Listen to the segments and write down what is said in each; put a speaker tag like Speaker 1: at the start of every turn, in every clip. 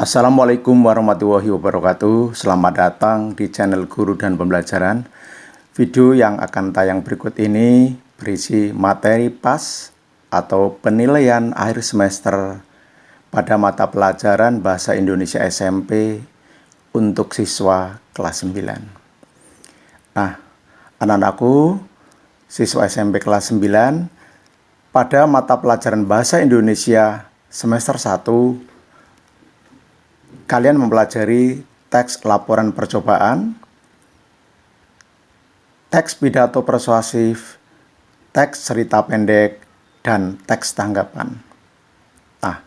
Speaker 1: Assalamualaikum warahmatullahi wabarakatuh. Selamat datang di channel Guru dan Pembelajaran. Video yang akan tayang berikut ini berisi materi PAS atau penilaian akhir semester pada mata pelajaran Bahasa Indonesia SMP untuk siswa kelas 9. Nah, anak-anakku, siswa SMP kelas 9, pada mata pelajaran Bahasa Indonesia semester 1, kalian mempelajari teks laporan percobaan, teks pidato persuasif, teks cerita pendek, dan teks tanggapan. Nah,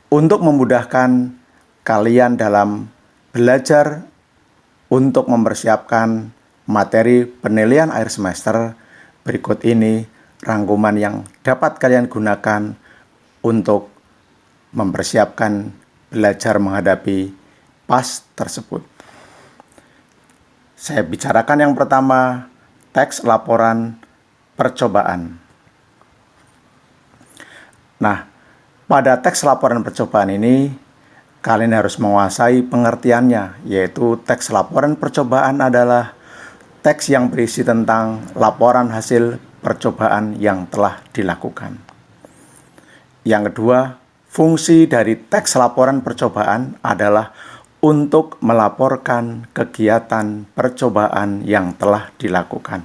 Speaker 1: untuk memudahkan kalian dalam belajar untuk mempersiapkan materi penilaian akhir semester, berikut ini rangkuman yang dapat kalian gunakan untuk mempersiapkan belajar menghadapi PAS tersebut. Saya bicarakan yang pertama, teks laporan percobaan. Nah, pada teks laporan percobaan ini, kalian harus menguasai pengertiannya, yaitu teks laporan percobaan adalah teks yang berisi tentang laporan hasil percobaan yang telah dilakukan. Yang kedua, fungsi dari teks laporan percobaan adalah untuk melaporkan kegiatan percobaan yang telah dilakukan.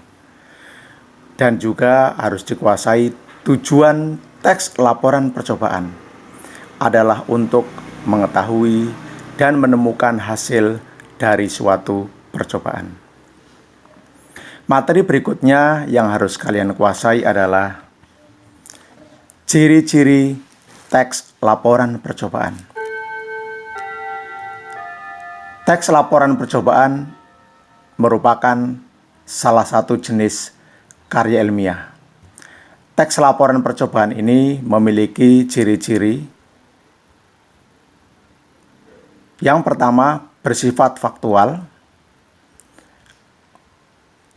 Speaker 1: Dan juga harus dikuasai tujuan teks laporan percobaan adalah untuk mengetahui dan menemukan hasil dari suatu percobaan. Materi berikutnya yang harus kalian kuasai adalah ciri-ciri teks laporan percobaan. Teks laporan percobaan merupakan salah satu jenis karya ilmiah. Teks laporan percobaan ini memiliki ciri-ciri. Yang pertama, bersifat faktual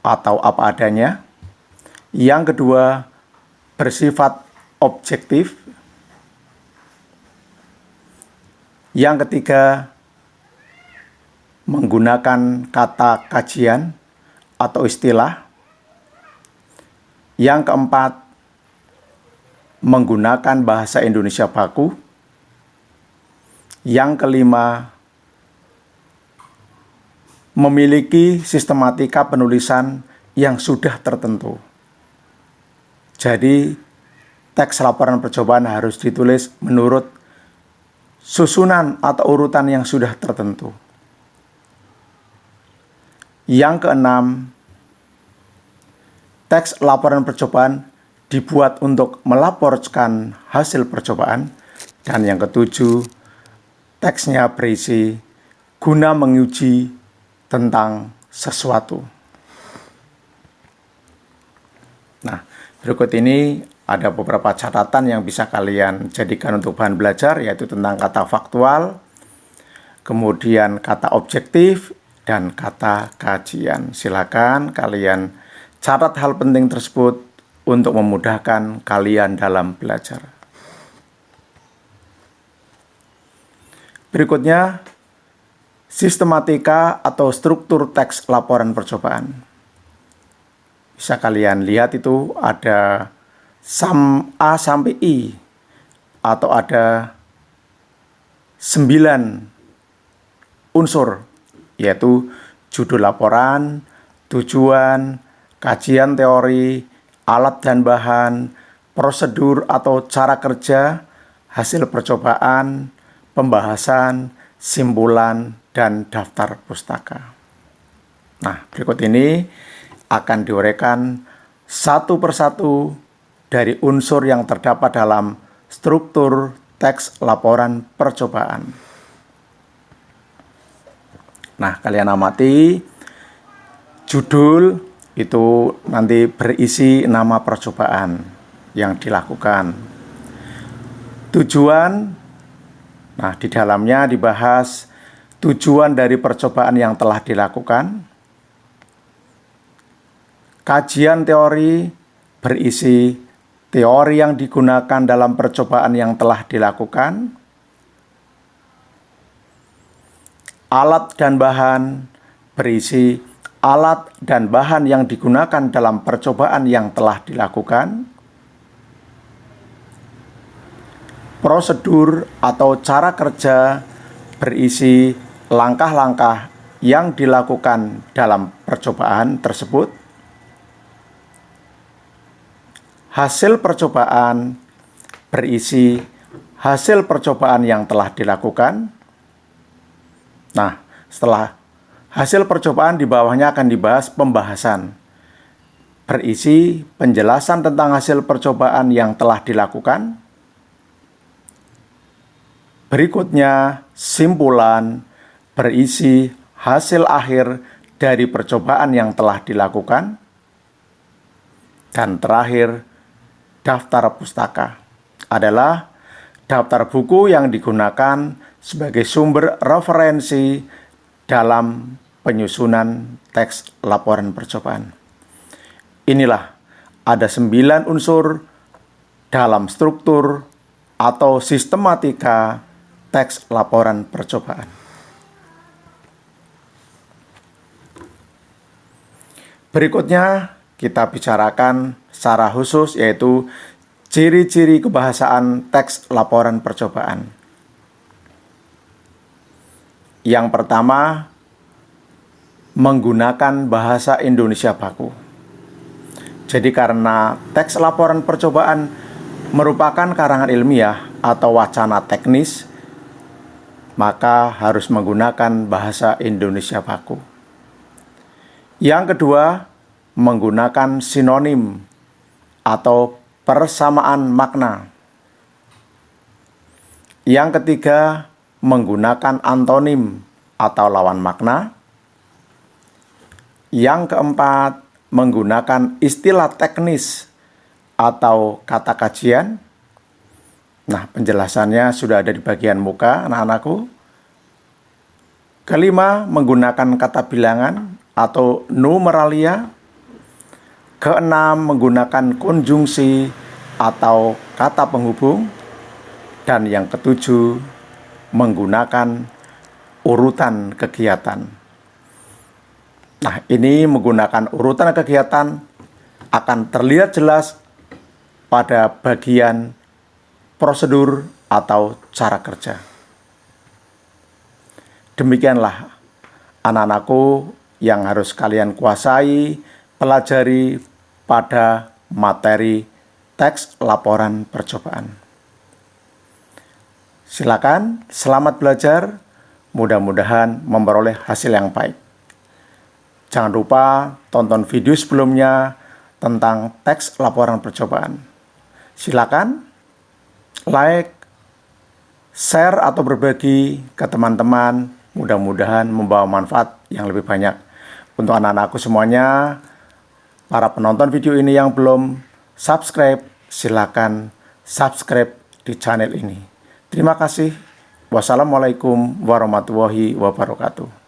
Speaker 1: atau apa adanya. Yang kedua, bersifat objektif. Yang ketiga, menggunakan kata kajian atau istilah. Yang keempat, menggunakan bahasa Indonesia baku. Yang kelima, memiliki sistematika penulisan yang sudah tertentu. Jadi, teks laporan percobaan harus ditulis menurut susunan atau urutan yang sudah tertentu. Yang keenam, teks laporan percobaan dibuat untuk melaporkan hasil percobaan. Dan yang ketujuh, teksnya berisi guna menguji tentang sesuatu. Nah, berikut ini ada beberapa catatan yang bisa kalian jadikan untuk bahan belajar, yaitu tentang kata faktual, kemudian kata objektif, dan kata kajian. Silakan kalian catat hal penting tersebut untuk memudahkan kalian dalam belajar. Berikutnya, sistematika atau struktur teks laporan percobaan. Bisa kalian lihat itu ada A sampai I, atau ada 9 unsur, yaitu judul laporan, tujuan, kajian teori, alat dan bahan, prosedur atau cara kerja, hasil percobaan, pembahasan, simpulan, dan daftar pustaka. Nah, berikut ini akan diuraikan satu persatu dari unsur yang terdapat dalam struktur teks laporan percobaan. Nah, kalian amati, judul itu nanti berisi nama percobaan yang dilakukan. Tujuan, nah di dalamnya dibahas tujuan dari percobaan yang telah dilakukan. Kajian teori berisi teori yang digunakan dalam percobaan yang telah dilakukan. alat dan bahan berisi alat dan bahan yang digunakan dalam percobaan yang telah dilakukan. Prosedur atau cara kerja berisi langkah-langkah yang dilakukan dalam percobaan tersebut. Hasil percobaan berisi hasil percobaan yang telah dilakukan. Nah, setelah hasil percobaan di bawahnya akan dibahas pembahasan. Berisi penjelasan tentang hasil percobaan yang telah dilakukan. Berikutnya, simpulan berisi hasil akhir dari percobaan yang telah dilakukan. Dan terakhir, daftar pustaka adalah daftar buku yang digunakan sebagai sumber referensi dalam penyusunan teks laporan percobaan. Inilah ada 9 unsur dalam struktur atau sistematika teks laporan percobaan. Berikutnya kita bicarakan secara khusus yaitu ciri-ciri kebahasaan teks laporan percobaan. Yang pertama, menggunakan bahasa Indonesia baku. Jadi karena teks laporan percobaan merupakan karangan ilmiah atau wacana teknis, maka harus menggunakan bahasa Indonesia baku. Yang kedua, menggunakan sinonim atau persamaan makna. Yang ketiga, menggunakan antonim atau lawan makna. Yang keempat, menggunakan istilah teknis atau kata kajian. Nah, penjelasannya sudah ada di bagian muka, anak-anakku. Kelima, menggunakan kata bilangan atau numeralia. Keenam, menggunakan konjungsi atau kata penghubung. Dan yang ketujuh, menggunakan urutan kegiatan. Nah, ini menggunakan urutan kegiatan akan terlihat jelas pada bagian prosedur atau cara kerja. Demikianlah anak-anakku yang harus kalian kuasai, pelajari pada materi teks laporan percobaan. Silakan, selamat belajar, mudah-mudahan memperoleh hasil yang baik. Jangan lupa tonton video sebelumnya tentang teks laporan percobaan. Silakan like, share atau berbagi ke teman-teman, mudah-mudahan membawa manfaat yang lebih banyak. Untuk anak-anakku semuanya, para penonton video ini yang belum subscribe, silakan subscribe di channel ini. Terima kasih. Wassalamualaikum warahmatullahi wabarakatuh.